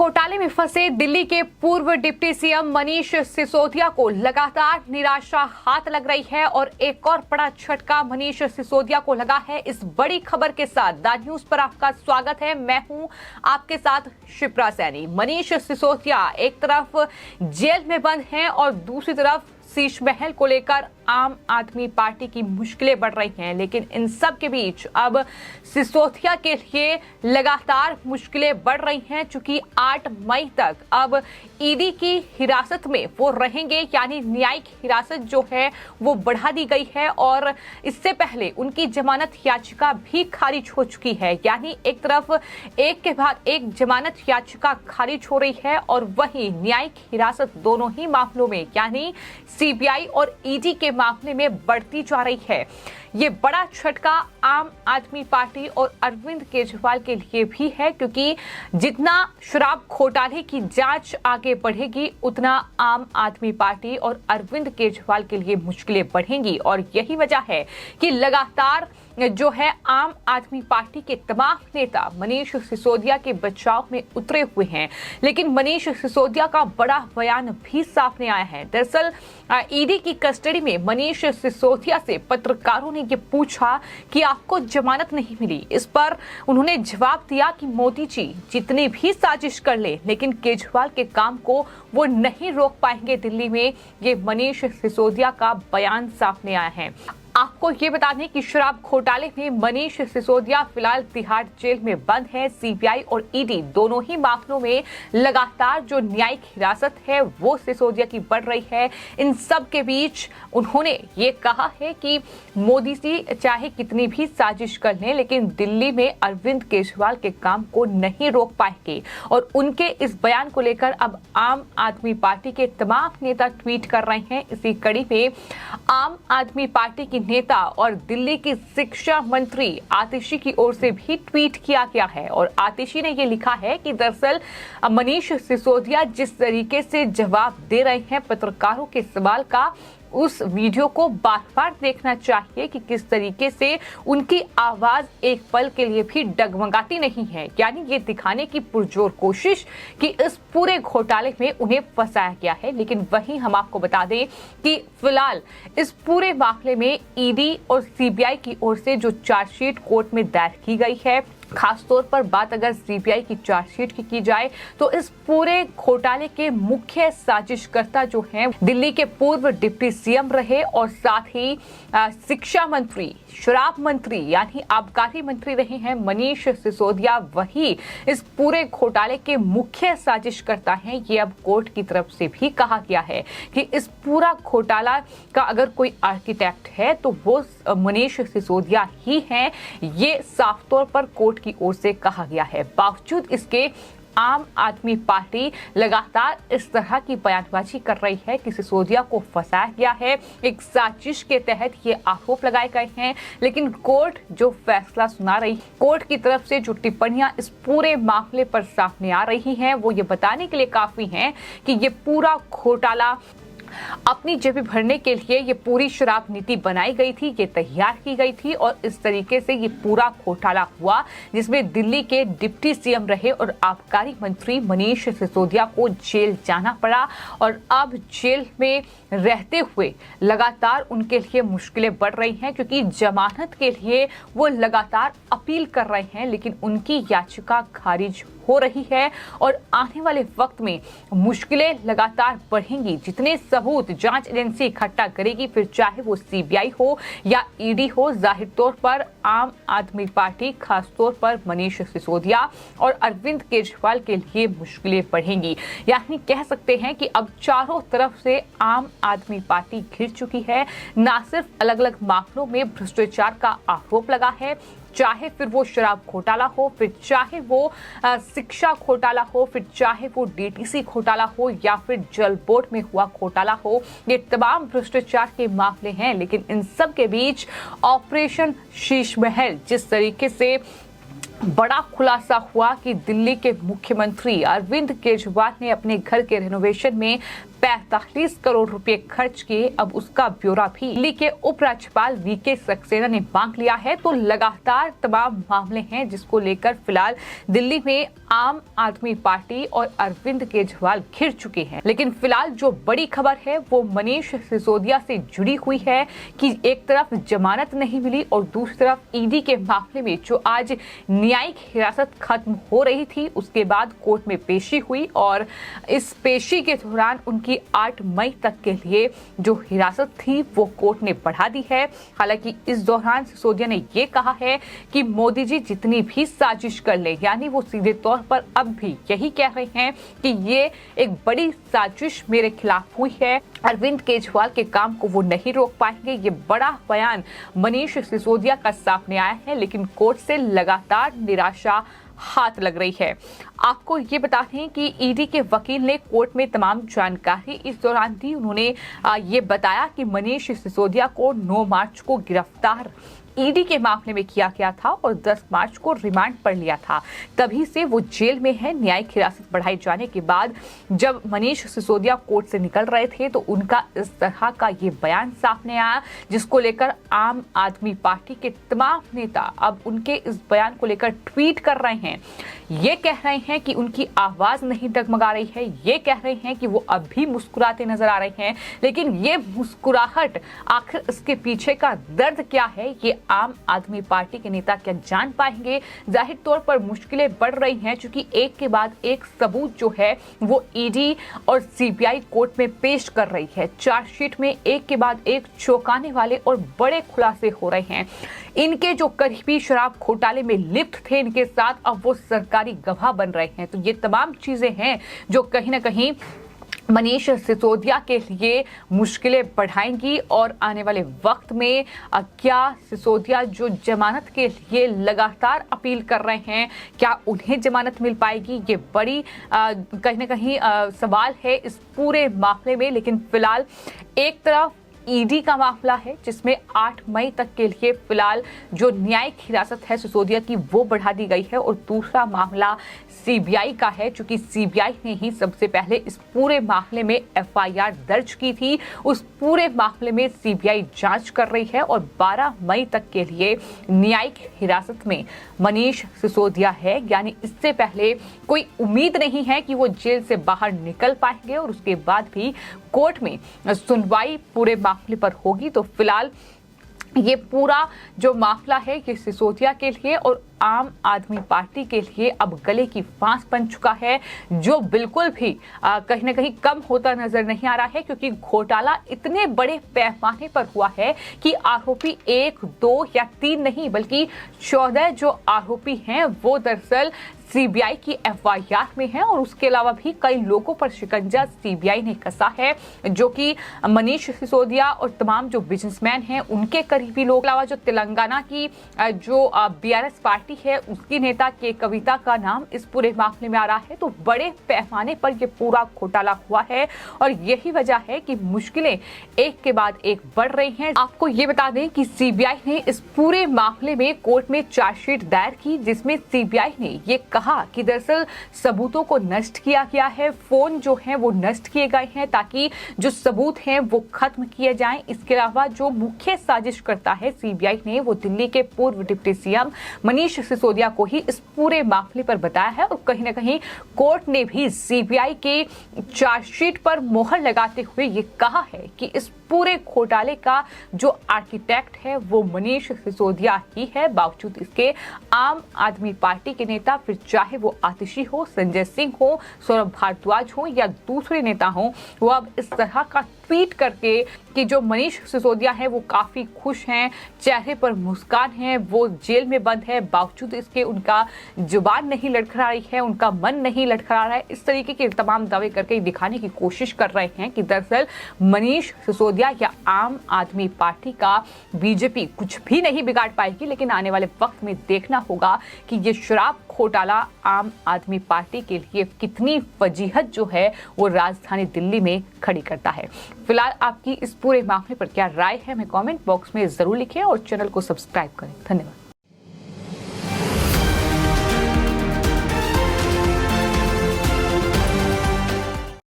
घोटाले में फंसे दिल्ली के पूर्व डिप्टी सीएम मनीष सिसोदिया को लगातार निराशा हाथ लग रही है और एक और बड़ा झटका मनीष सिसोदिया को लगा है। इस बड़ी खबर के साथ द न्यूज पर आपका स्वागत है। मैं हूं आपके साथ शिप्रा सैनी। मनीष सिसोदिया एक तरफ जेल में बंद हैं और दूसरी तरफ शीश महल को लेकर आम आदमी पार्टी की मुश्किलें बढ़ रही हैं, लेकिन इन सब के बीच अब सिसोदिया के लिए लगातार मुश्किलें बढ़ रही हैं, क्योंकि 8 मई तक अब ईडी की हिरासत में वो रहेंगे, यानी न्यायिक हिरासत जो है वो बढ़ा दी गई है और इससे पहले उनकी जमानत याचिका भी खारिज हो चुकी है। यानी एक तरफ एक के बाद एक जमानत याचिका खारिज हो रही है और वहीं न्यायिक हिरासत दोनों ही मामलों में यानी सीबीआई और ईडी के मामले में बढ़ती जा रही है। ये बड़ा झटका आम आदमी पार्टी और अरविंद केजरीवाल के लिए भी है, क्योंकि जितना शराब घोटाले की जांच आगे बढ़ेगी उतना आम आदमी पार्टी और अरविंद केजरीवाल के लिए मुश्किलें बढ़ेंगी। और यही वजह है कि लगातार जो है आम आदमी पार्टी के तमाम नेता मनीष सिसोदिया के बचाव में उतरे हुए हैं, लेकिन मनीष सिसोदिया का बड़ा बयान भी सामने आया है। दरअसल ईडी की कस्टडी में मनीष सिसोदिया से पत्रकारों ने ये पूछा कि आपको जमानत नहीं मिली। इस पर उन्होंने जवाब दिया कि मोदी जी जितनी भी साजिश कर ले, लेकिन केजरीवाल के काम को वो नहीं रोक पाएंगे दिल्ली में। ये मनीष सिसोदिया का बयान सामने आया है। आपको ये बता दें कि शराब घोटाले में मनीष सिसोदिया फिलहाल तिहाड़ जेल में बंद है। सीबीआई और ईडी दोनों ही मामलों में लगातार जो न्यायिक हिरासत है वो सिसोदिया की बढ़ रही है। इन सब के बीच उन्होंने ये कहा है कि मोदी जी चाहे कितनी भी साजिश कर लें, लेकिन दिल्ली में अरविंद केजरीवाल के काम को नहीं रोक पाएंगे। और उनके इस बयान को लेकर अब आम आदमी पार्टी के तमाम नेता ट्वीट कर रहे हैं। इसी कड़ी में आम आदमी पार्टी की नेता और दिल्ली की शिक्षा मंत्री आतिशी की ओर से भी ट्वीट किया गया है और आतिशी ने यह लिखा है कि दरअसल मनीष सिसोदिया जिस तरीके से जवाब दे रहे हैं पत्रकारों के सवाल का, उस वीडियो को बार बार देखना चाहिए कि किस तरीके से उनकी आवाज एक पल के लिए भी डगमगाती नहीं है। यानी ये दिखाने की पुरजोर कोशिश कि इस पूरे घोटाले में उन्हें फंसाया गया है। लेकिन वहीं हम आपको बता दें कि फिलहाल इस पूरे मामले में ईडी और सीबीआई की ओर से जो चार्जशीट कोर्ट में दायर की गई है, खासतौर पर बात अगर सीबीआई की चार्जशीट की जाए तो इस पूरे घोटाले के मुख्य साजिशकर्ता जो हैं दिल्ली के पूर्व डिप्टी सीएम रहे और साथ ही शिक्षा मंत्री, शराब मंत्री यानी आबकारी मंत्री रहे हैं मनीष सिसोदिया, वही इस पूरे घोटाले के मुख्य साजिशकर्ता हैं। ये अब कोर्ट की तरफ से भी कहा गया है कि इस पूरा घोटाला का अगर कोई आर्किटेक्ट है तो वो मनीष सिसोदिया ही हैं। ये साफ तौर पर कोर्ट की ओर से कहा गया है। बावजूद इसके आम आदमी पार्टी लगातार इस तरह की बयानबाजी कर रही है कि सिसोदिया को फंसाया गया है, एक साजिश के तहत ये आरोप लगाए गए हैं। लेकिन कोर्ट जो फैसला सुना रही, कोर्ट की तरफ से जो टिप्पणियां इस पूरे मामले पर सामने आ रही हैं वो ये बताने के लिए काफी हैं कि ये पूरा घोटाला अपनी जेबी भरने के लिए ये पूरी शराब नीति बनाई गई थी, ये तैयार की गई थी और इस तरीके से ये पूरा घोटाला हुआ जिसमें दिल्ली के डिप्टी सीएम रहे और आबकारी मंत्री मनीष सिसोदिया को जेल जाना पड़ा। और अब जेल में रहते हुए लगातार उनके लिए मुश्किलें बढ़ रही हैं, क्योंकि जमानत के लिए वो लगातार अपील कर रहे हैं, लेकिन उनकी याचिका खारिज हो रही है और आने वाले वक्त में मुश्किलें लगातार बढ़ेंगी। जितने सबूत जांच एजेंसी इकट्ठा करेगी, फिर चाहे वो सीबीआई हो या ईडी हो, जाहिर तौर पर आम आदमी पार्टी, खासतौर पर मनीष सिसोदिया और अरविंद केजरीवाल के लिए मुश्किलें बढ़ेंगी। यानी कह सकते हैं कि अब चारों तरफ से आम आदमी पार्टी घिर चुकी है। ना सिर्फ अलग अलग मामलों में भ्रष्टाचार का आरोप लगा है, चाहे फिर वो शराब घोटाला हो, फिर चाहे वो शिक्षा घोटाला हो, फिर चाहे वो डीटीसी घोटाला हो या फिर जल बोर्ड में हुआ घोटाला हो, ये तमाम भ्रष्टाचार के मामले हैं। लेकिन इन सब के बीच ऑपरेशन शीश महल जिस तरीके से बड़ा खुलासा हुआ कि दिल्ली के मुख्यमंत्री अरविंद केजरीवाल ने अपने घर के रेनोवेशन में 45 करोड़ रुपए खर्च किए। अब उसका ब्यौरा भी दिल्ली के उपराज्यपाल वीके सक्सेना ने मांग लिया है। तो लगातार तमाम मामले हैं जिसको लेकर फिलहाल दिल्ली में आम आदमी पार्टी और अरविंद केजरीवाल घिर चुके हैं। लेकिन फिलहाल जो बड़ी खबर है वो मनीष सिसोदिया से जुड़ी हुई है कि एक तरफ जमानत नहीं मिली और दूसरी तरफ ईडी के मामले में जो आज न्यायिक हिरासत खत्म हो रही थी उसके बाद कोर्ट में पेशी हुई और इस पेशी के दौरान उनकी 8 मई तक के लिए जो हिरासत थी वो कोर्ट ने बढ़ा दी है। हालांकि इस दौरान सिसोदिया ने ये कहा है कि मोदी जी जितनी भी साजिश कर ले, यानी वो सीधे तौर पर अब भी यही कह रहे हैं कि ये एक बड़ी साजिश मेरे खिलाफ हुई है। अरविंद केजरीवाल के काम को वो नहीं रोक पाएंगे। ये बड़ा बयान मनीष सिसोदिया का सामने आया है, लेकिन कोर्ट से लगातार निराशा हाथ लग रही है। आपको ये बता दें कि ईडी के वकील ने कोर्ट में तमाम जानकारी इस दौरान दी। उन्होंने ये बताया कि मनीष सिसोदिया को 9 मार्च को गिरफ्तार ईडी के मामले में किया गया था और 10 मार्च को रिमांड पर लिया था। तभी से वो जेल में है। न्यायिक हिरासत बढ़ाए जाने के बाद जब मनीष सिसोदिया कोर्ट से निकल रहे थे तो उनका इस तरह का ये बयान सामने आया, जिसको लेकर आम आदमी पार्टी के तमाम नेता अब उनके इस बयान को लेकर ट्वीट कर रहे हैं। ये कह रहे हैं कि उनकी आवाज नहीं डगमगा रही है, ये कह रहे हैं कि वो अब भी मुस्कुराते नजर आ रहे हैं। लेकिन ये मुस्कुराहट आखिर इसके पीछे का दर्द क्या है, ये आम आदमी पार्टी के नेता क्या जान पाएंगे। जाहिर तौर पर मुश्किलें बढ़ रही हैं, क्योंकि एक के बाद एक सबूत जो है वो ईडी और सीबीआई कोर्ट में पेश कर रही है। चार्जशीट में एक के बाद एक चौंकाने वाले और बड़े खुलासे हो रहे हैं। इनके जो करीबी शराब घोटाले में लिप्त थे, इनके साथ अब वो सरकारी गवाह बन रहे हैं। तो ये तमाम चीजें हैं जो कहीं ना कहीं मनीष सिसोदिया के लिए मुश्किलें बढ़ाएंगी और आने वाले वक्त में क्या सिसोदिया जो जमानत के लिए लगातार अपील कर रहे हैं, क्या उन्हें जमानत मिल पाएगी, ये बड़ी कहीं ना कहीं सवाल है इस पूरे मामले में। लेकिन फिलहाल एक तरफ ईडी का मामला है जिसमें 8 मई तक के लिए फिलहाल जो न्यायिक हिरासत है सिसोदिया की वो बढ़ा दी गई है, और दूसरा मामला सीबीआई का है, क्योंकि सीबीआई ने ही सबसे पहले इस पूरे मामले में एफआईआर दर्ज की थी। उस पूरे मामले में सीबीआई जांच कर रही है और 12 मई तक के लिए न्यायिक हिरासत में मनीष सिसोदिया है। यानी इससे पहले कोई उम्मीद नहीं है कि वो जेल से बाहर निकल पाएंगे और उसके बाद भी कोर्ट में सुनवाई पूरे मामले पर होगी। तो फिलहाल ये पूरा जो मामला है ये सिसोदिया के लिए और आम आदमी पार्टी के लिए अब गले की फांस बन चुका है, जो बिल्कुल भी कहीं ना कहीं कम होता नजर नहीं आ रहा है, क्योंकि घोटाला इतने बड़े पैमाने पर हुआ है कि आरोपी 1, 2 या 3 नहीं बल्कि 14 जो आरोपी हैं वो दरअसल सीबीआई की एफआईआर में है, और उसके अलावा भी कई लोगों पर शिकंजा सीबीआई ने कसा है, जो कि मनीष सिसोदिया और तमाम जो बिजनेसमैन हैं उनके करीबी लोग। अलावा जो तेलंगाना की जो बीआरएस पार्टी है उसकी नेता के कविता का नाम इस पूरे मामले में आ रहा है। तो बड़े पैमाने पर यह पूरा घोटाला हुआ है और यही वजह है कि मुश्किलें एक के बाद एक बढ़ रही हैं। आपको ये बता दें कि सीबीआई ने इस पूरे मामले में कोर्ट में चार्जशीट दायर की, जिसमें सीबीआई ने ये कहा कि दरअसल सबूतों को नष्ट किया गया है, फोन जो है वो नष्ट किए गए हैं ताकि जो सबूत हैं वो खत्म किए जाएं। इसके अलावा जो मुख्य साजिश करता है सीबीआई ने वो दिल्ली के पूर्व डिप्टी सीएम मनीष सिसोदिया को ही इस पूरे मामले पर बताया है, और कहीं ना कहीं कोर्ट ने भी सीबीआई के चार्जशीट पर मोहर लगाते हुए ये कहा है कि इस पूरे घोटाले का जो आर्किटेक्ट है वो मनीष सिसोदिया ही है। बावजूद इसके आम आदमी पार्टी के नेता, फिर चाहे वो आतिशी हो, संजय सिंह हो, सौरभ भारद्वाज हो या दूसरे नेता हो, वो अब इस तरह का ट्वीट करके कि जो मनीष सिसोदिया है वो काफी खुश हैं, चेहरे पर मुस्कान है, वो जेल में बंद है, बावजूद इसके उनका जुबान नहीं लड़खड़ा रही है, उनका मन नहीं लड़खड़ा रहा है। इस तरीके के तमाम दावे करके दिखाने की कोशिश कर रहे हैं कि दरअसल मनीष सिसोदिया या आम आदमी पार्टी का बीजेपी कुछ भी नहीं बिगाड़ पाएगी। लेकिन आने वाले वक्त में देखना होगा कि ये शराब घोटाला आम आदमी पार्टी के लिए कितनी वजीहत जो है वो राजधानी दिल्ली में खड़ी करता है। फिलहाल आपकी इस पूरे मामले पर क्या राय है, हमें कमेंट बॉक्स में जरूर लिखें और चैनल को सब्सक्राइब करें। धन्यवाद।